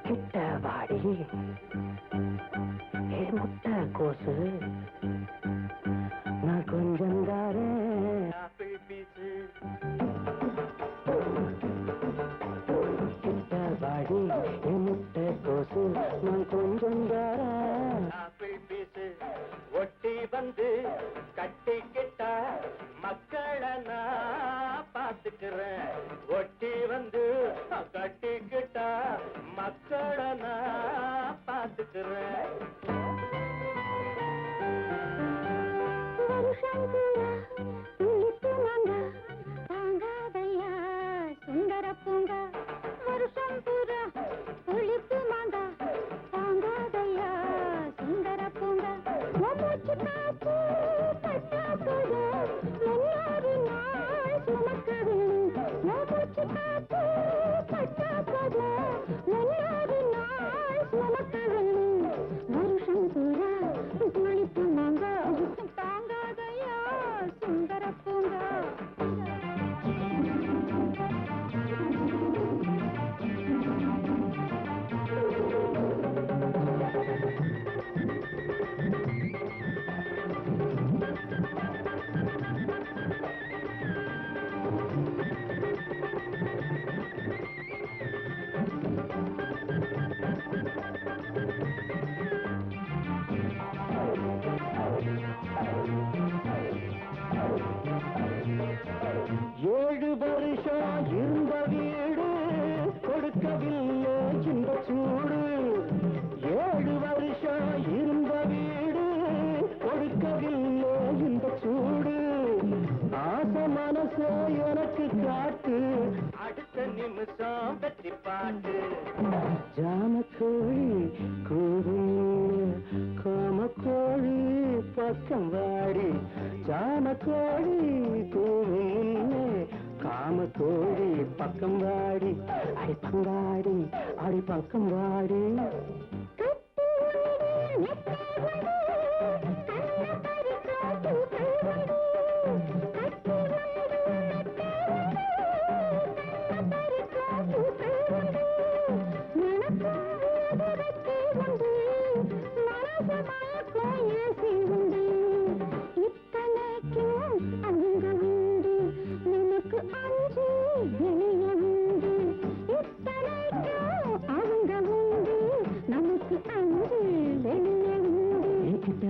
கிட்ட வாடி ஏ முட்டை கோசு நான் கொஞ்சம் தாரேன் ஆப்பிள் பீஸு கிட்ட வாடி ஏ முட்டை கோசு நான் கொஞ்சம் தாரேன் ஆப்பிள் பீஸு ஒட்டி வந்து கட்டிக்கிட்டா மக்களை நான் பார்த்துக்கிறேன் ஒட்டி வந்து கட்டிக்கிட்டா மக்களை நான் பார்த்துக்கிறேன் சுந்தர பூங்கா வருஷம் பூரா புளிப்பு மாங்கா தாங்காதையா சுந்தர பூங்கா மூச்சு காத்து பட்டா போதோ முன்னாறு நாள் சுமக்கவில்லை மூச்சு காத்து பட்டா போதோ முன்னாறு நாள் சுமக்கவில்லை வருஷம் பூரா புளிப்பு மாங்கா தாங்காதையா சுந்தர பூங்கா ஏழு வருஷம் இருந்த வீடு கொடுக்கவில்லை இந்த சூடு ஏழு வருஷம் இருந்த வீடு கொடுக்கவில்லை இந்த சூடு ஆசை மனசே எனக்கு காட்டு அடுத்த நிமிஷம் வெற்றி பாட்டு ஜாமக்கோழி கூறும் காமக்கோழி பக்கம் வாடி ஜாமக்கோழி கூறும் காமக்கோழி பக்கம் வாடி அடி பங்காடி அடி பக்கம் வாடி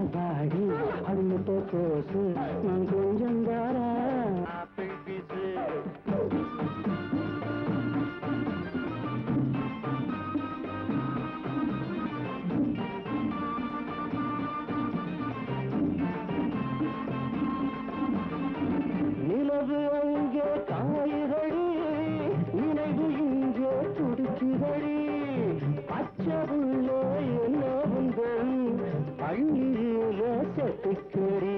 வாடி அடுத்த கோசு நான் கொஞ்சம் தாரா ஆப்பிள் பீஸு நிலவு அங்கே காய்கறி நினைவு இங்கே துடிக்குதடி பச்சவுள்ளே என்ன உங்கள் பள்ளியில செத்துக்கடி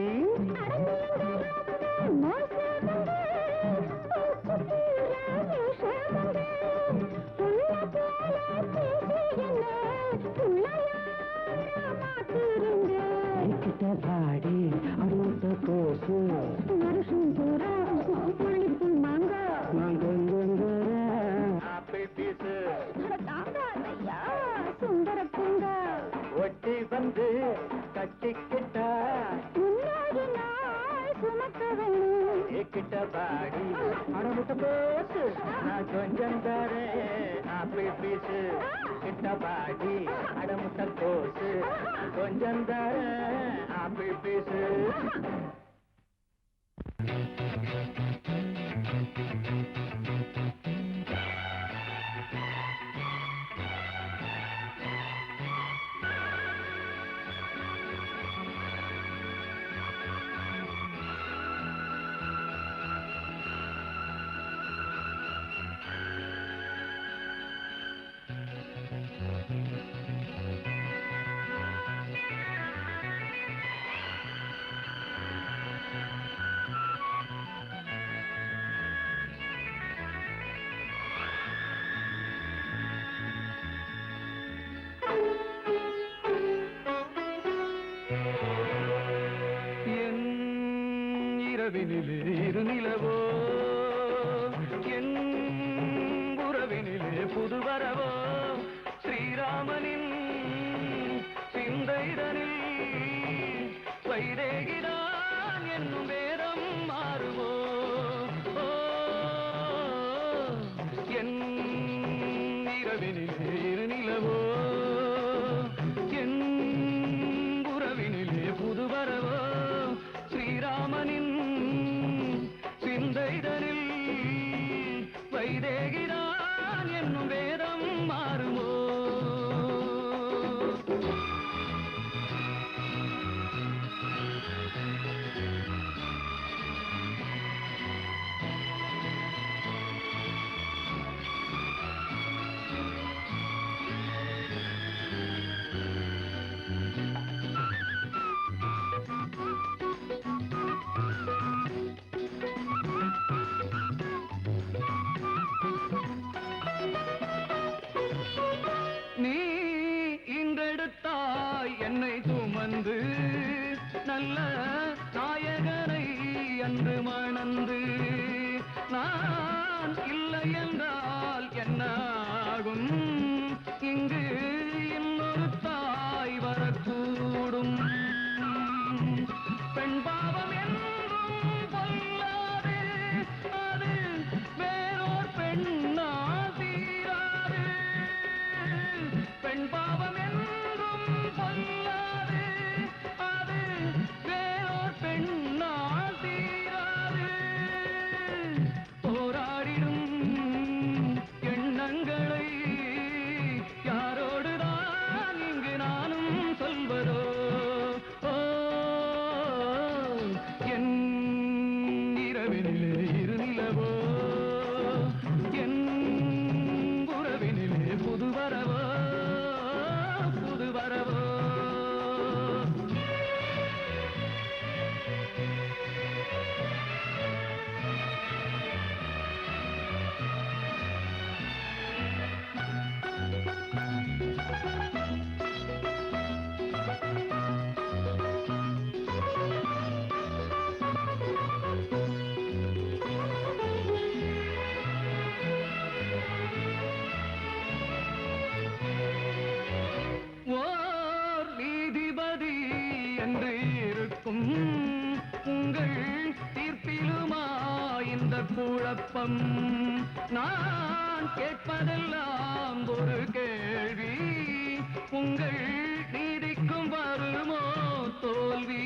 கிட்ட வாடி அடுத்த கோசு வருஷம் பூரா புளிப்பு மாங்கா நான் கொஞ்சம் ஆப்பிள் பீஸு சுந்தர பூங்கா ஒட்டி வந்து கட்டிக்கிட்டா முன்னாடி நாள் சுமக்க வேணும் கிட்ட வாடி அடமுட்ட கோசு நான் கொஞ்சம் தரேன் ஆப்பிள் பீஸு கிட்ட வாடி அடமுட்ட கோசு கொஞ்சம் தரேன் ஆப்பிள் பீஸு வரவோ ஸ்ரீராமனின் சிந்தைதனில் வைதேகிதான் என்னும் வேதம் மாறுமோ என் இரவினிலே இருநிலவோ என் உறவினிலே புது வரவோ ஸ்ரீராமனின் சிந்தைதனில் வைதேகிதான் என்னும் வேதம் மாறுமோ நீ இன்றெடுத்தாய் என்னை சுமந்து நல்ல நாயகனை அன்று மணந்து நான் இல்லை என்றால் என்ன ஆகும் இங்கு இன்னொரு தாய் வரக்கூடும் பெண் பாவம் என்றும் பொல்லாது அது வேறோர் பெண்ணா தீராது பெண் பாவம் என்றும் பொல்லாது அது வேறோர் பெண்ணா தீராது போராடிடும் எண்ணங்களை யாரோடுதான் இங்கு நானும் சொல்வதோ என் இரவினிலே இருநிலவோ என் உறவினிலே புது வரவோ புது வரவோ ஓர் நீதிபதி என்று இருக்கும் உங்கள் தீர்ப்பிலுமா இந்த குழப்பம் நான் கேட்பதெல்லாம் ஒரு கேள்வி உங்கள் நீதிக்கும் வருமோ தோல்வி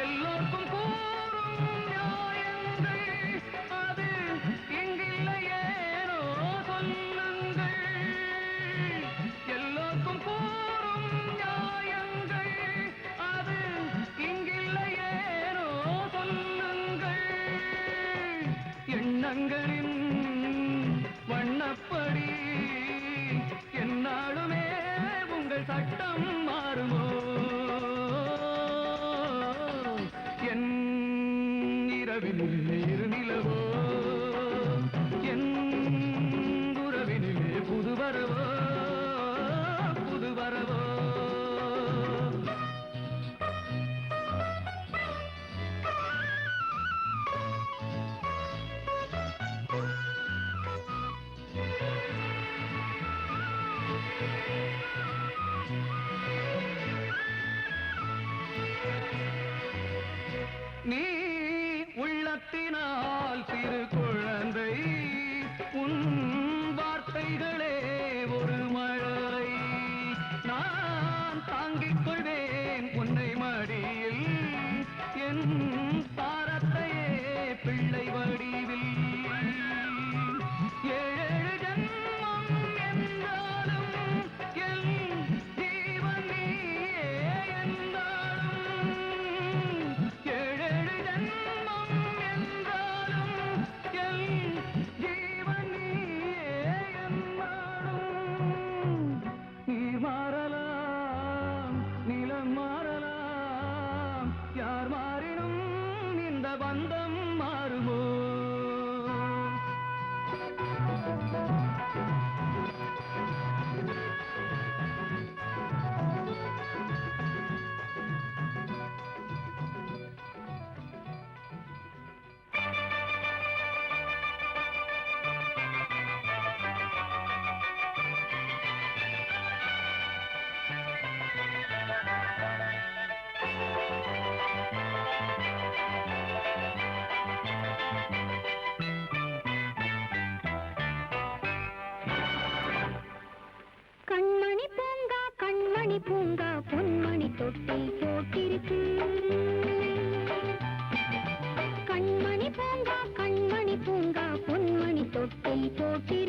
எல்லோருக்கும் கூறும் நியாயங்கள் அது இங்கில்லையேனோ சொல்லுங்கள் எல்லோருக்கும் கூறும் நியாயங்கள் அது இங்கில்லையேனோ சொல்லுங்கள் எண்ணங்களின் வண்ணப்படி என்னாலுமே உங்கள் சட்டம் மாறுமோ என் இரவினிலே இருநிலவோ என் உறவினிலே புது வரவோ புது வரவோ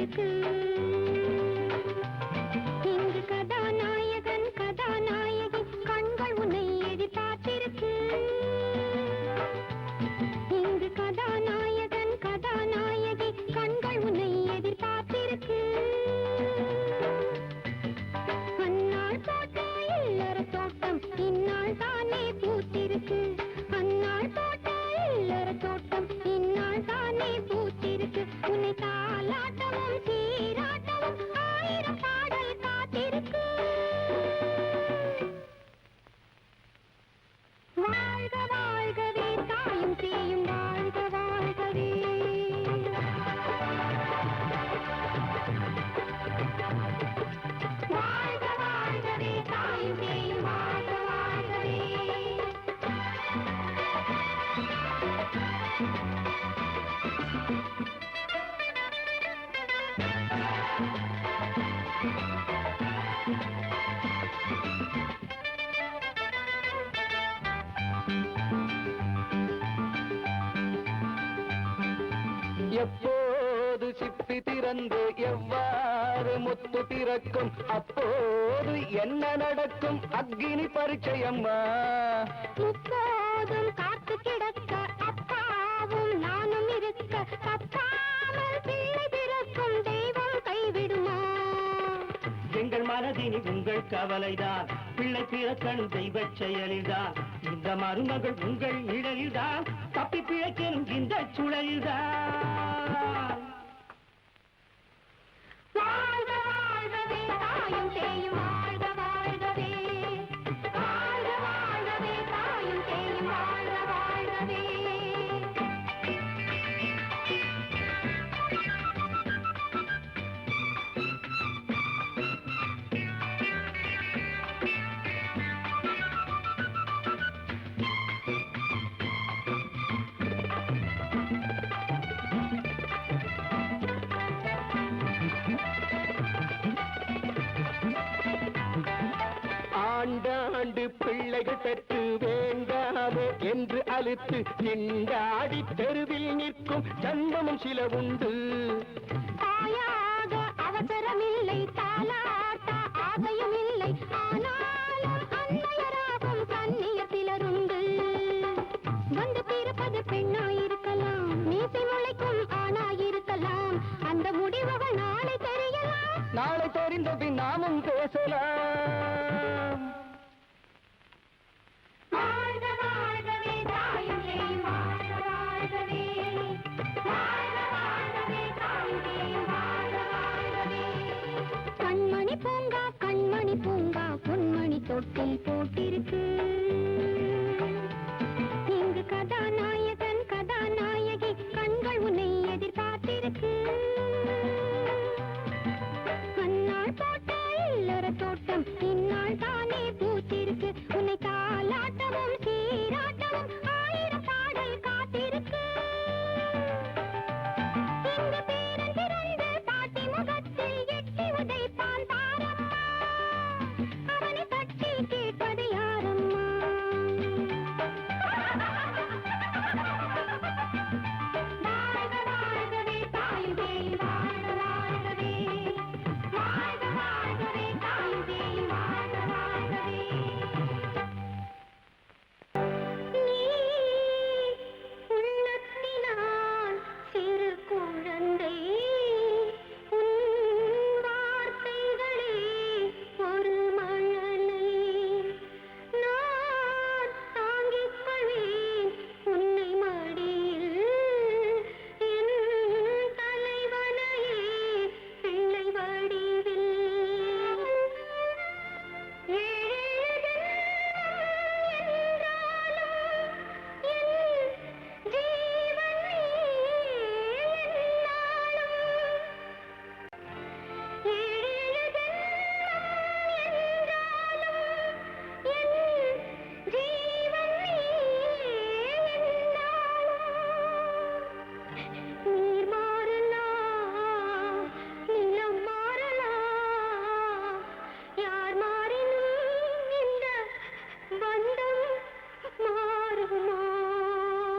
காத்திருக்கு இங்கு கதாநாயகன் கதாநாயகி கண்கள் உன்னை எதிர்பார்த்திருக்கு இங்கு கதாநாயகன் கதாநாயகி கண்கள் உன்னை எதிர்பார்த்திருக்கு அந்நாள் போட்ட இல்லற தோட்டம் இந்நாள் தானே பூத்திருக்கு அந்நாள் போட்ட இல்லற தோட்டம் இந்நாள் தானே பூத்திருக்கு உன்னை தாலாட்டமும் சீராட்டமும் ஆயிரம் பாடல் காத்திருக்கு வாழ்க வாழ்கவே தாயும் சேயும் வாழ்க வாழ்கவே வாழ்க வாழ்கவே தாயும் சேயும் வாழ்க வாழ்கவே எப்போது சிப்பி திறந்து எவ்வாறு முத்து திறக்கும் அப்போது என்ன நடக்கும் அக்னி பரீட்சையம்மா முப்போதும் காத்து கிடக்க அப்பாவும் நானும் இருக்க தப்பாமல் பிள்ளை பிறக்கும் தெய்வம் கைவிடுமா எங்கள் மனதினி உங்கள் கவலைதான் பிள்ளை பிறக்கணும் தெய்வ செயலில்தான் இந்த மருமகள் உங்கள் நிழலில்தான் தப்பி பிழைக்கணும் இந்த சுழலில்தான் வாழ்க வாழ்கவே தாயும் சேயும் வாழ்க வாழ்கவே வாழ்க வாழ்கவே தாயும் சேயும் வாழ்க வாழ்கவே ஆண்டாண்டு பிள்ளைகள் பெற்று வேண்டாதோ என்று அழுத்து திண்டாடி தெருவில் நிற்கும் ஜன்மமும் சில உண்டு தாயாக அவசரமில்லை தாலாட்ட ஆசையும் இல்லை ஆனாலும் அன்னையராகும் கண்ணியர் சிலருண்டு வந்து பிறப்பது பெண்ணாயிருக்கலாம் மீசை முளைக்கும் ஆணாயிருக்கலாம் அந்த முடிவுகள் நாளை தெரியலாம் நாளை தெரிந்த பின் நாமும் பேசலாம்